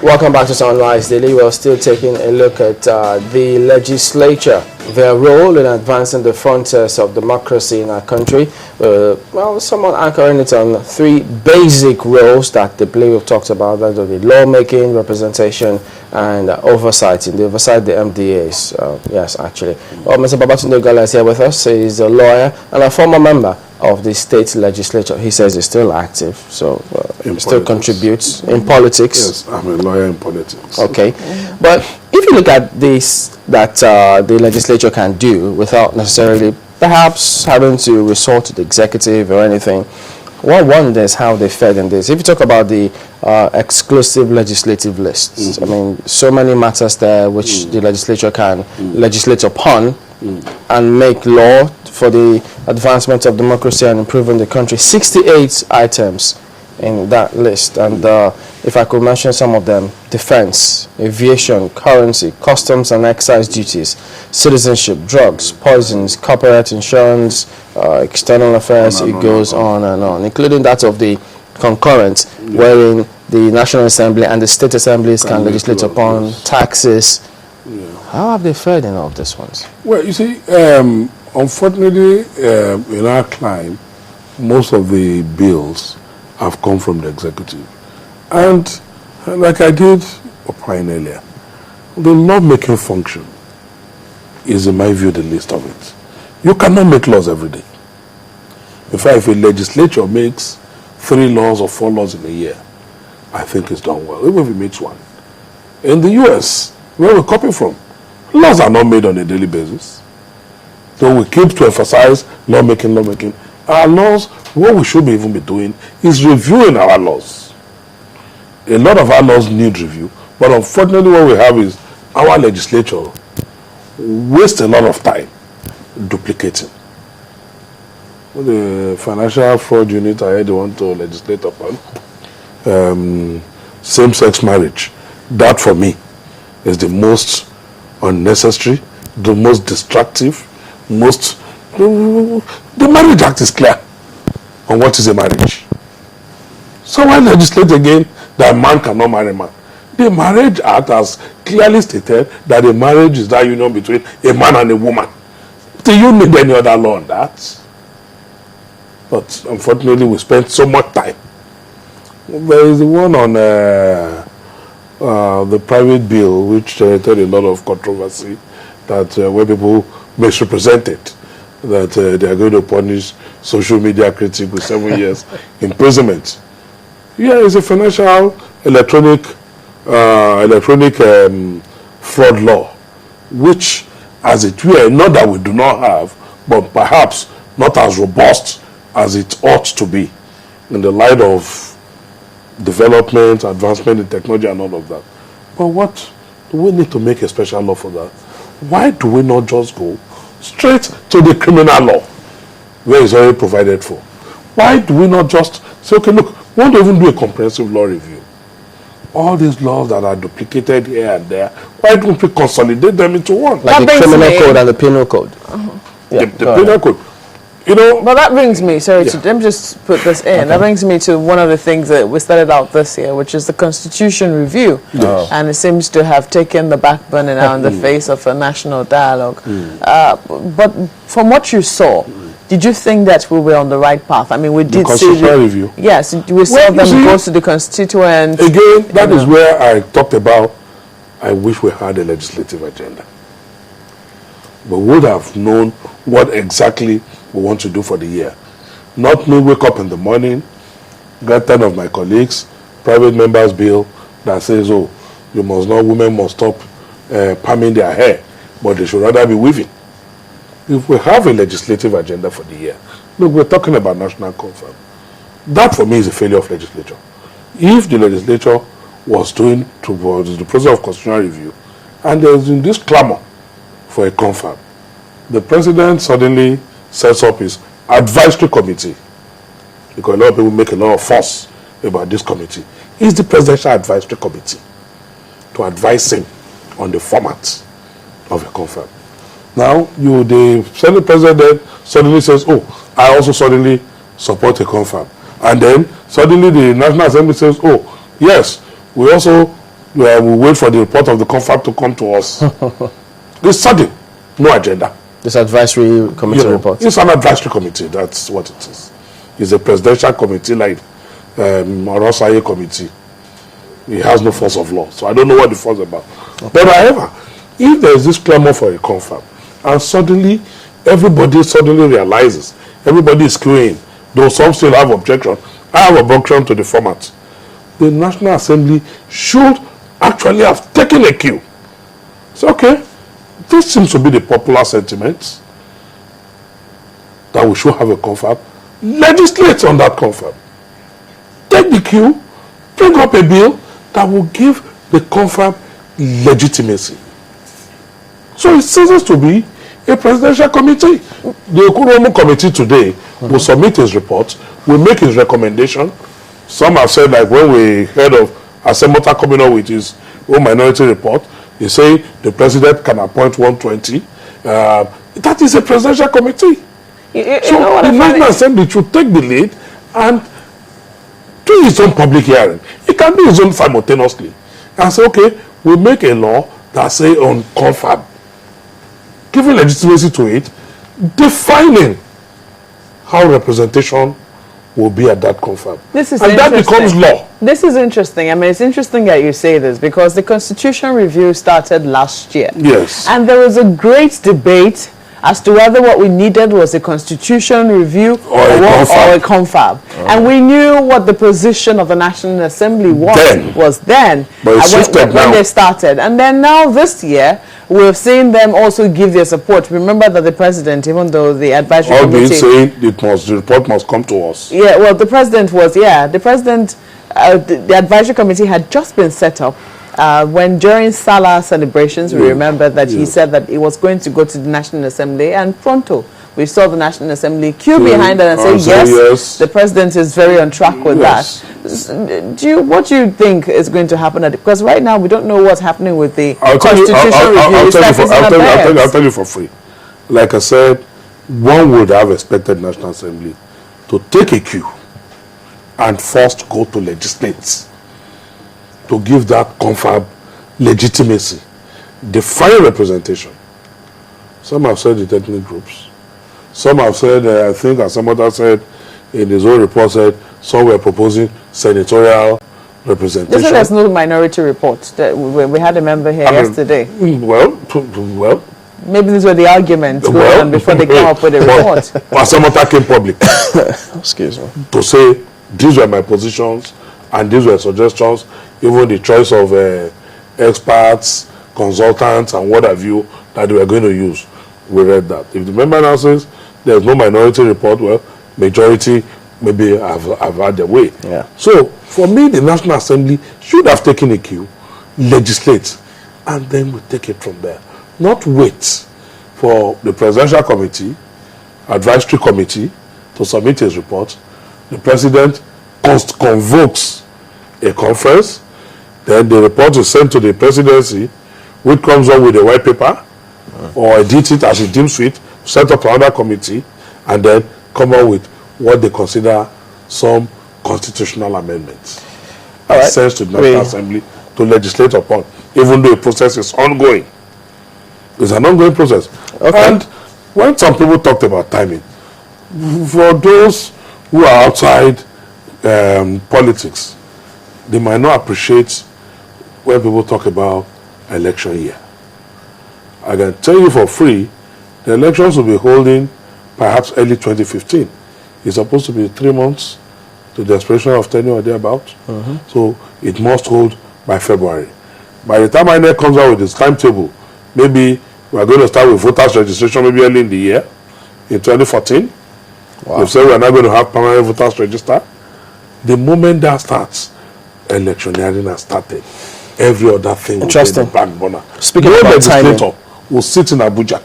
Welcome back to Sunrise Daily. We're still taking a look at the legislature, their role in advancing the frontiers of democracy in our country. Well, someone anchoring it on three basic roles that the bill we've talked about, that of the lawmaking, representation, and oversight. In the oversight, the MDAs. Yes, actually. Well, Mr. Babatunde Ogala is here with us. He's a lawyer and a former member of the state legislature. He says he's still active, so he still contributes in politics. Yes, I'm a lawyer in politics. Okay, but if you look at this, that the legislature can do without necessarily perhaps having to resort to the executive or anything, one wonders how they fared in this. If you talk about the exclusive legislative lists, I mean, so many matters there which the legislature can legislate upon and make law for the advancement of democracy and improving the country. 68 items in that list, and if I could mention some of them: defense, aviation, currency, customs and excise duties, citizenship, drugs, poisons, corporate insurance, external affairs. It goes on and on, including that of the concurrent, wherein the National Assembly and the state assemblies can legislate upon taxes. How have they fared in all of these ones? Well, you see, unfortunately, in our climb, most of the bills have come from the executive. And like I did opine earlier, the law-making function is, in my view, the least of it. You cannot make laws every day. In fact, if a legislature makes 3 laws or 4 laws in a year, I think it's done well, even if it makes 1. In the US, where we're copying from, laws are not made on a daily basis. So we keep to emphasize lawmaking. Our laws, what we should even be doing is reviewing our laws. A lot of our laws need review, but unfortunately what we have is our legislature waste a lot of time duplicating. The financial fraud unit, I heard they want to legislate upon same-sex marriage. That for me is the most unnecessary, the most destructive, the Marriage Act is clear on what is a marriage. So why legislate again that a man cannot marry a man? The Marriage Act has clearly stated that a marriage is that union between a man and a woman. Do you need any other law on that? But unfortunately we spent so much time. There is the one on the private bill which generated a lot of controversy, that where people misrepresented that they are going to punish social media critics with 7 years imprisonment. Yeah, it's a financial electronic fraud law, which, as it were, not that we do not have, but perhaps not as robust as it ought to be in the light of development, advancement in technology and all of that. But what do we need to make a special law for that? Why do we not just go straight to the criminal law where it's already provided for? Why do we not just say, okay, look, we want to even do a comprehensive law review? All these laws that are duplicated here and there, why don't we consolidate them into one? Like the criminal code and the penal code. The penal code. You know, but that brings me, let me just put this in. Okay. That brings me to one of the things that we started out this year, which is the Constitution review. Yes. And it seems to have taken the back burner now in the face of a national dialogue. But from what you saw, did you think that we were on the right path? I mean, we did see the review. Yes, we saw them go to the constituent. Again, that is where I talked about, I wish we had a legislative agenda. We would have known what exactly we want to do for the year. Not me wake up in the morning, get 10 of my colleagues, private members bill that says, oh, women must stop palming their hair, but they should rather be weaving. If we have a legislative agenda for the year, look, we're talking about national confirm. That for me is a failure of legislature. If the legislature was doing towards the process of constitutional review, and there's in this clamor for a confirm, the president suddenly sets up his advisory committee, because a lot of people make a lot of fuss about this committee. It's the presidential advisory committee to advise him on the format of a confirm. Now, the Senate president suddenly says, oh, I also suddenly support a confirm. And then suddenly the National Assembly says, oh, yes, we also where we wait for the report of the confab to come to us. It's sudden, no agenda. This advisory committee report. It's an advisory committee. That's what it is. It's a presidential committee like Orosaye committee. It has no force of law. So I don't know what the force is about. Okay. But however, if there is this clamor for a confab, and suddenly everybody suddenly realizes, everybody is queuing, though some still have objection. I have objection to the format. The National Assembly should actually have taken a cue. So, okay, this seems to be the popular sentiment, that we should have a confab. Legislate on that confab. Take the cue, bring up a bill that will give the confab legitimacy. So it ceases to be a presidential committee. The Okunomu committee today will submit his report, will make his recommendation. Some have said, like when we heard of Asemota coming up with his own minority report, he said the president can appoint 120. That is a presidential committee. So the National Assembly should take the lead and do its own public hearing. It can do its own simultaneously. And say, okay, we'll make a law that say on confab, giving legitimacy to it, defining how representation will be at that confab. And that becomes law. This is interesting. I mean, it's interesting that you say this because the Constitution review started last year. Yes. And there was a great debate as to whether what we needed was a Constitution review or a confab. And we knew what the position of the National Assembly was then but when they started. And then now this year, we've seen them also give their support. Remember that the president, even though the advisory committee... saying the report must come to us. Yeah, well, the president the advisory committee had just been set up when during Salah celebrations, we remember that he said that he was going to go to the National Assembly and pronto. We saw the National Assembly queue behind it and say, yes, the president is very on track with that. What do you think is going to happen? Because right now we don't know what's happening with the Constitution review. I'll tell you for free. Like I said, one would have expected National Assembly to take a cue and first go to legislate to give that confab legitimacy, define representation. Some have said the ethnic groups. Some have said, I think as somebody said in his own report, said some were proposing senatorial representation. This there's no minority report. We had a member here yesterday. Well. Maybe these were the arguments going on before they came up with a report. But somebody came public. Excuse me. To say, these were my positions and these were suggestions, even the choice of experts, consultants, and what have you that they were going to use. We read that. If the member now says there's no minority report, well, majority maybe have had their way. Yeah. So, for me, the National Assembly should have taken a cue, legislate, and then we take it from there. Not wait for the Presidential Committee, Advisory Committee, to submit his report. The President convokes a conference, then the report is sent to the Presidency, which comes up with a white paper, or edit it as it deems fit, set up another committee, and then come up with what they consider some constitutional amendments. Right. Sent to the National Assembly to legislate upon, even though the process is ongoing. It's an ongoing process. Okay. And when some people talked about timing, for those who are outside politics, they might not appreciate when people talk about election year. I can tell you for free, the elections will be holding perhaps early 2015. It's supposed to be 3 months to the expiration of tenure or thereabout. So it must hold by February. By the time INEC comes out with its timetable, maybe we're going to start with voters registration maybe early in the year, in 2014. Wow. They've said we're not going to have permanent voters register. The moment that starts, electioneering has started. Every other thing will be the back burner. Speaking of legislator will sit in Abuja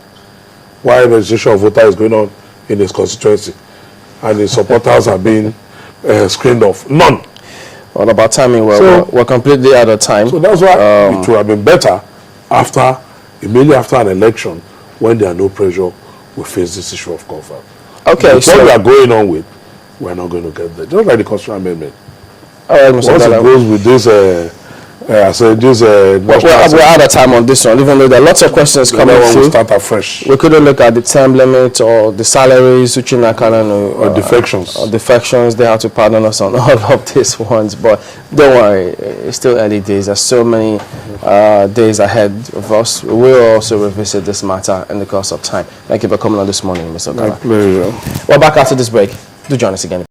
while registration of voters is going on in his constituency, and his supporters are being screened off. None. What about timing? We're completely out of time. So that's why it would have been better immediately after an election, when there are no pressure, we face this issue of confab. Okay, what we are going on with, we're not going to get there. Just like the constitutional amendment. All right, Mr. Once Ogala. it goes with this Yeah, so this we're out of time on this one, even though there are lots of questions coming through. We'll start afresh. We couldn't look at the term limit or the salaries, or defections. Or defections. They have to pardon us on all of these ones, but don't worry, it's still early days. There's so many days ahead of us. We will also revisit this matter in the course of time. Thank you for coming on this morning, Mr. Ogala. Very well. We're back after this break. Do join us again.